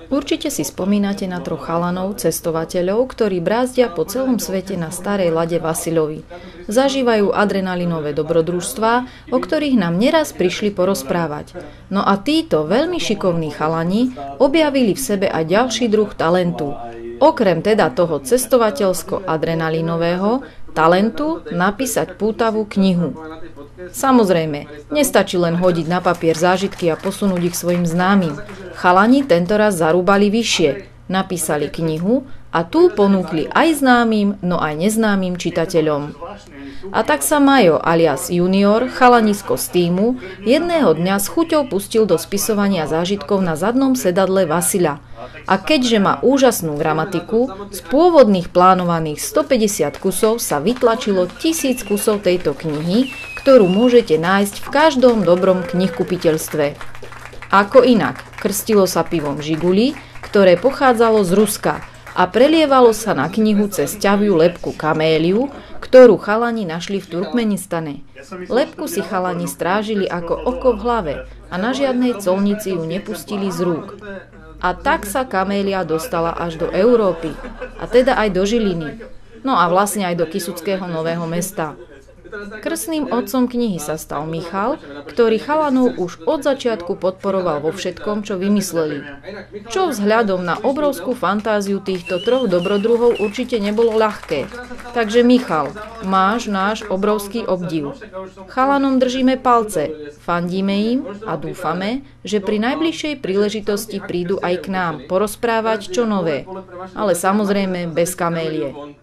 Určite si spomínate na troch chalanov, cestovateľov, ktorí brázdia po celom svete na starej lade Vasilovi. Zažívajú adrenalinové dobrodružstvá, o ktorých nám neraz prišli porozprávať. No a títo veľmi šikovní chalani objavili v sebe aj ďalší druh talentu. Okrem teda toho cestovateľsko-adrenalinového talentu napísať pútavú knihu. Samozrejme, nestačí len hodiť na papier zážitky a posunúť ich svojim známym. Chalani tentoraz zarúbali vyššie, napísali knihu a tú ponúkli aj známym, no aj neznámym čitateľom. A tak sa Majo alias Junior, chalanisko z týmu, jedného dňa s chuťou pustil do spisovania zážitkov na zadnom sedadle Vasila. A keďže má úžasnú gramatiku, z pôvodných plánovaných 150 kusov sa vytlačilo 1000 kusov tejto knihy, ktorú môžete nájsť v každom dobrom knihkupiteľstve. Ako inak, krstilo sa pivom Žiguli, ktoré pochádzalo z Ruska a prelievalo sa na knihu cez ťaviu lebku kaméliu, ktorú chalani našli v Turkmenistane. Lebku si chalani strážili ako oko v hlave a na žiadnej colnici ju nepustili z rúk. A tak sa kamélia dostala až do Európy, a teda aj do Žiliny, no a vlastne aj do Kysuckého Nového Mesta. Krstným otcom knihy sa stal Michal, ktorý chalanov už od začiatku podporoval vo všetkom, čo vymysleli. Čo vzhľadom na obrovskú fantáziu týchto troch dobrodruhov určite nebolo ľahké. Takže Michal, máš náš obrovský obdiv. Chalanom držíme palce, fandíme im a dúfame, že pri najbližšej príležitosti prídu aj k nám porozprávať čo nové. Ale samozrejme bez kamélie.